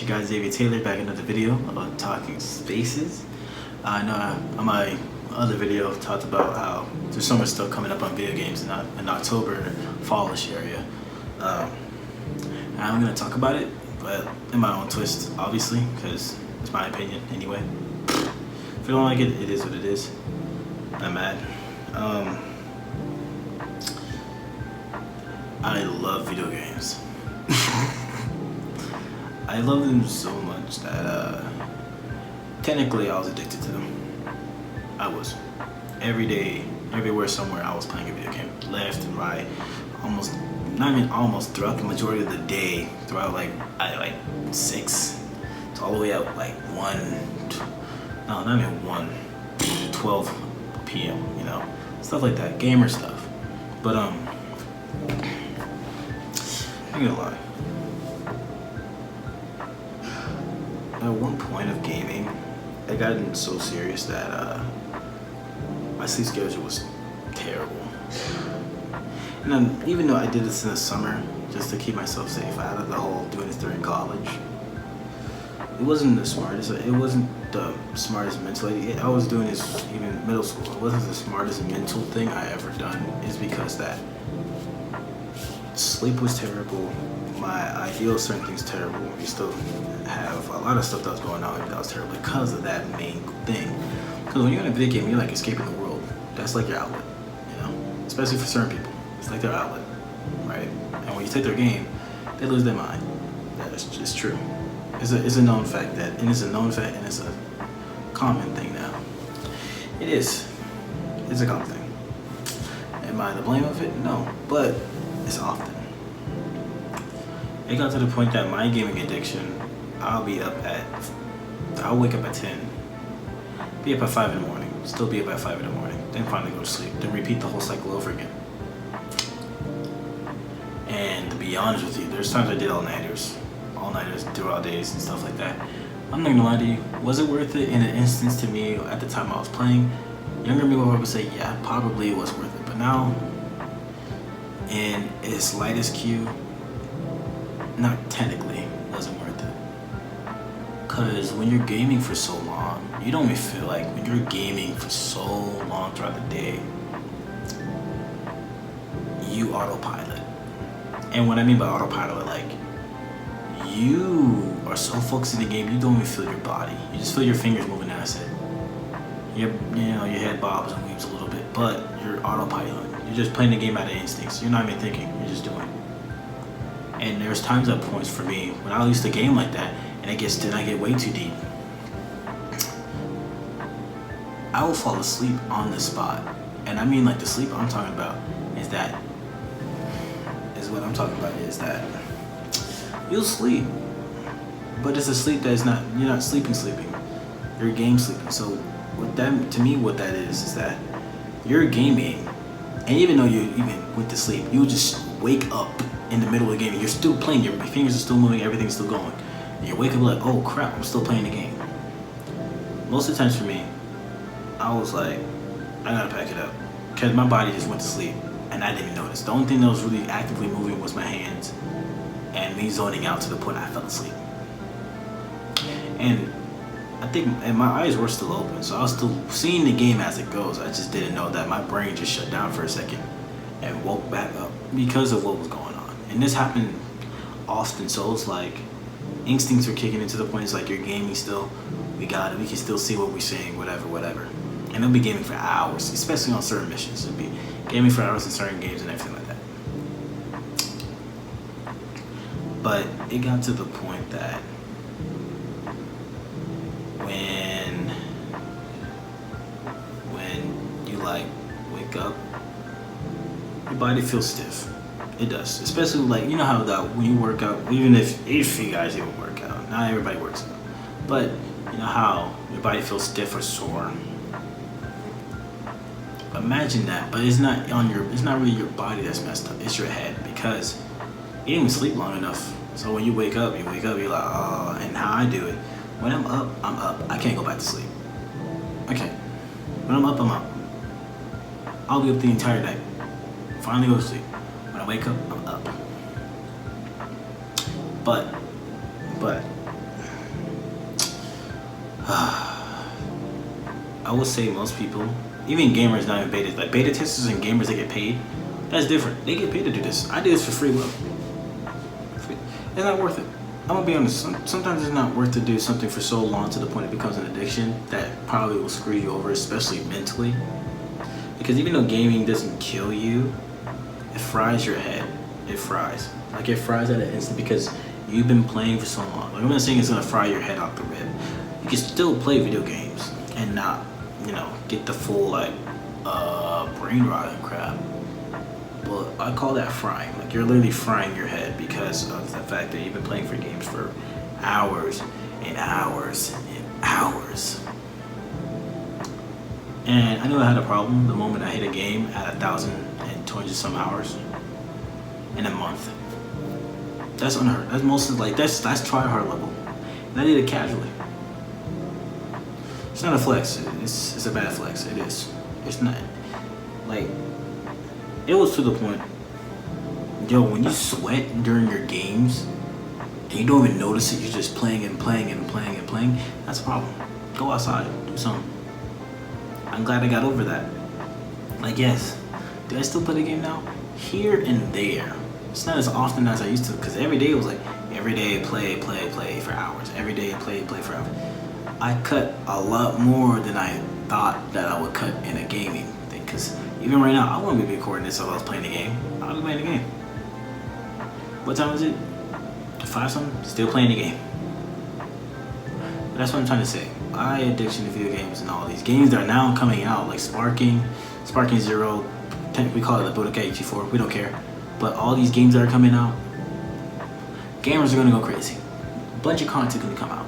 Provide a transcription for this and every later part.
your guys Xavier Taylor back in another video about talking spaces. I know on my other video talked about how there's so much stuff coming up on video games in October, fallish area. And I'm gonna talk about it, but in my own twist, obviously, because it's my opinion anyway. If you don't like it, it is what it is. I'm mad. I love video games. I love them so much that technically I was addicted to them. I was. Every day, everywhere, somewhere, I was playing a video game. Left and right, almost throughout the majority of the day, throughout like 6 to all the way up like 12 p.m. You know, stuff like that, gamer stuff. But I'm gonna lie. At one point of gaming, I got so serious that my sleep schedule was terrible. And then, even though I did this in the summer just to keep myself safe out of the whole doing this during college, it wasn't the smartest. It wasn't the smartest mentally. I was doing this even middle school. It wasn't the smartest mental thing I ever done. Is because that sleep was terrible. My ideal of certain things terrible. We still have a lot of stuff that was going on that was terrible because of that main thing. Because when you're in a video game, you're like escaping the world. That's like your outlet, you know. Especially for certain people, it's like their outlet, right? And when you take their game, they lose their mind. That's just true. It's a known fact and it's a common thing now. It is. It's a common thing. Am I the blame of it? No, but it's often. It got to the point that my gaming addiction, I'll wake up at 10, be up at 5 in the morning, still be up at 5 in the morning, then finally go to sleep, then repeat the whole cycle over again. And to be honest with you, there's times I did all-nighters throughout days and stuff like that. I'm not gonna lie to you, was it worth it in an instance to me at the time I was playing? Younger me would say, yeah, probably it was worth it, but now, in its lightest cue, not technically wasn't worth it. Cause when you're gaming for so long, you don't even feel like when you're gaming for so long throughout the day, you autopilot. And what I mean by autopilot, like you are so focused in the game, you don't even feel your body. You just feel your fingers moving. That's it. Your head bobs and weaves a little bit, but you're autopilot. You're just playing the game out of instincts. You're not even thinking. You're just doing it. And there's times at points for me when I used to game like that, and I get way too deep. I will fall asleep on the spot, and I mean like the sleep I'm talking about is that you'll sleep, but it's a sleep that is not. You're not sleeping. You're game sleeping. So what that is that you're gaming, and even though even with the sleep, you just wake up in the middle of the game. You're still playing. Your fingers are still moving. Everything's still going. And you wake up like, oh crap, I'm still playing the game. Most of the times for me, I was like, I gotta pack it up, because my body just went to sleep, and I didn't even notice. The only thing that was really actively moving was my hands, and me zoning out to the point I fell asleep. And I think, and my eyes were still open, so I was still seeing the game as it goes. I just didn't know that my brain just shut down for a second and woke back up because of what was going on. And this happened often, so it's like instincts are kicking into the point. It's like you're gaming still. We can still see what we're saying, whatever. And they'll be gaming for hours, especially on certain missions. It'll be gaming for hours in certain games and everything like that. But it got to the point that when you like wake up, your body feels stiff. It does, especially like, you know how that when you work out, even if you guys even work out, not everybody works out, but you know how your body feels stiff or sore. Imagine that, but it's not really your body that's messed up, it's your head, because you didn't even sleep long enough. So when you wake up, you're like, oh. And how I do it, when I'm up, I can't go back to sleep. Okay, when I'm up. I'll be up the entire night, finally go to sleep. When I wake up, I'm up. But I would say most people, even gamers, not even beta, like beta testers and gamers, they get paid. That's different. They get paid to do this. I do this for free love. It's not worth it. I'm gonna be honest. Sometimes it's not worth to do something for so long to the point it becomes an addiction that probably will screw you over, especially mentally. Because even though gaming doesn't kill you, it fries your head. It fries. Like it fries at an instant because you've been playing for so long. Like I'm not saying it's gonna fry your head out the rib. You can still play video games and not, get the full brain rot and crap. But I call that frying. Like you're literally frying your head because of the fact that you've been playing for games for hours and hours and hours. And I knew I had a problem the moment I hit a game at 1,200 some hours in a month. That's unheard. That's mostly that's try hard level. And I did it casually. It's not a flex. It's a bad flex. It is. It's not it was to the point. Yo, when you sweat during your games and you don't even notice it, you're just playing and playing and playing and playing. That's a problem. Go outside, do something. I'm glad I got over that. Yes, do I still play the game now? Here and there. It's not as often as I used to, because every day was every day play for hours. Every day play for hours. I cut a lot more than I thought that I would cut in a gaming thing, because even right now, I wouldn't be recording this if I was playing the game. I was playing the game. What time is it? 5 something? Still playing the game. But that's what I'm trying to say. My addiction to video games and all these games that are now coming out, like Sparking Zero, we call it the Budokai Ichi 4, we don't care. But all these games that are coming out, gamers are gonna go crazy. A bunch of content gonna come out.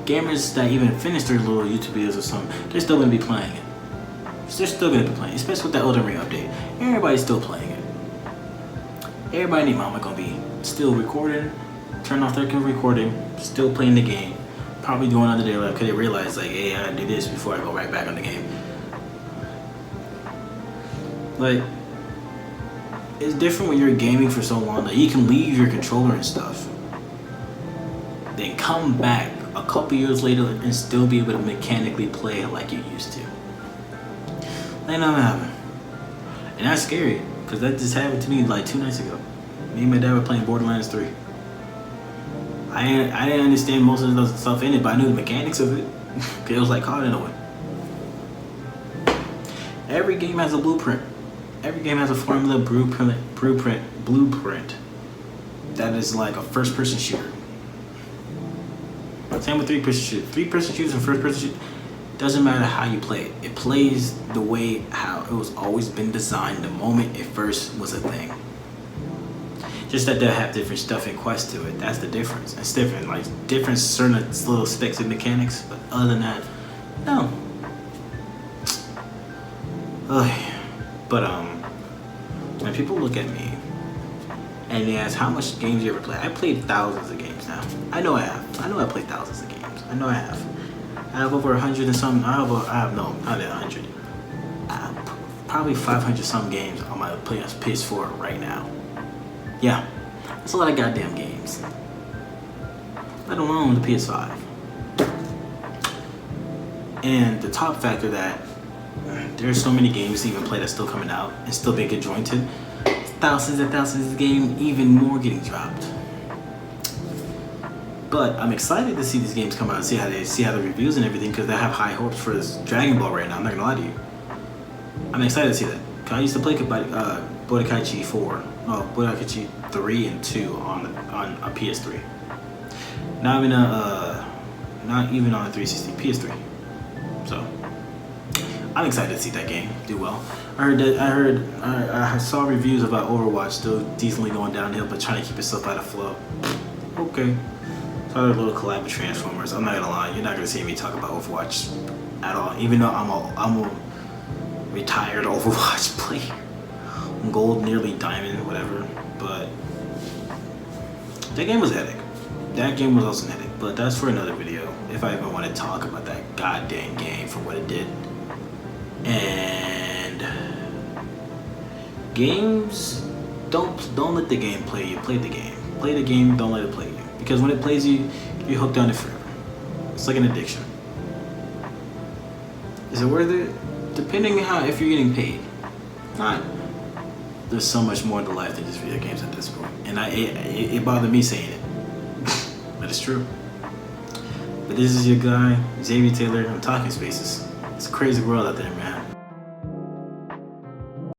Gamers that even finish their little YouTube videos or something, they're still gonna be playing it. They're still gonna be playing, especially with that Elden Ring update. Everybody's still playing it. Everybody and their mama gonna be still recording, turn off their recording, still playing the game. Probably doing another day because they realize hey, I gotta do this before I go right back on the game. It's different when you're gaming for so long that you can leave your controller and stuff, then come back a couple years later and still be able to mechanically play it like you used to. And that's scary because that just happened to me 2 nights ago. Me and my dad were playing Borderlands 3. I didn't understand most of the stuff in it, but I knew the mechanics of it. Cause it was like caught in a way. Every game has a blueprint. Every game has a formula blueprint that is like a first-person shooter. Same with 3-person shooters. 3-person shooters and first-person shooters. Doesn't matter how you play it. It plays the way how it was always been designed the moment it first was a thing. Just that they'll have different stuff and quests to it. That's the difference. It's different, different certain little specs and mechanics. But other than that, no. But when people look at me and they ask how much games you ever play, I played thousands of games now. I know I have. I know I played thousands of games. I know I have. I have over 100 and some. I have no, not 100. I have probably 500 some games on my PS4 right now. Yeah, that's a lot of goddamn games. Let alone the PS5. And the top factor that there's so many games to even play that's still coming out and still being conjointed. Thousands and thousands of games, even more getting dropped. But I'm excited to see these games come out and see how the reviews and everything, because I have high hopes for this Dragon Ball right now. I'm not gonna lie to you. I'm excited to see that. Cause I used to play Budokai 4, Budokai 3 and 2 on a PS3. Not even on a 360, PS3. So I'm excited to see that game do well. I saw reviews about Overwatch still decently going downhill, but trying to keep itself out of flow. Okay. Saw their little collab with Transformers. I'm not gonna lie, you're not gonna see me talk about Overwatch at all. Even though I'm a retired Overwatch player, gold, nearly diamond, whatever. But that game was epic. That game was also an epic. But that's for another video. If I even want to talk about that goddamn game for what it did. And games, don't let the game play you. Play the game. Play the game. Don't let it play you. Because when it plays you, you're hooked on it forever. It's like an addiction. Is it worth it? Depending on how, if you're getting paid. Not. There's so much more to life than just video games at this point. And it bothered me saying it. But it's true. But this is your guy, Xavier Taylor, on Talking Spaces. It's a crazy world out there, man.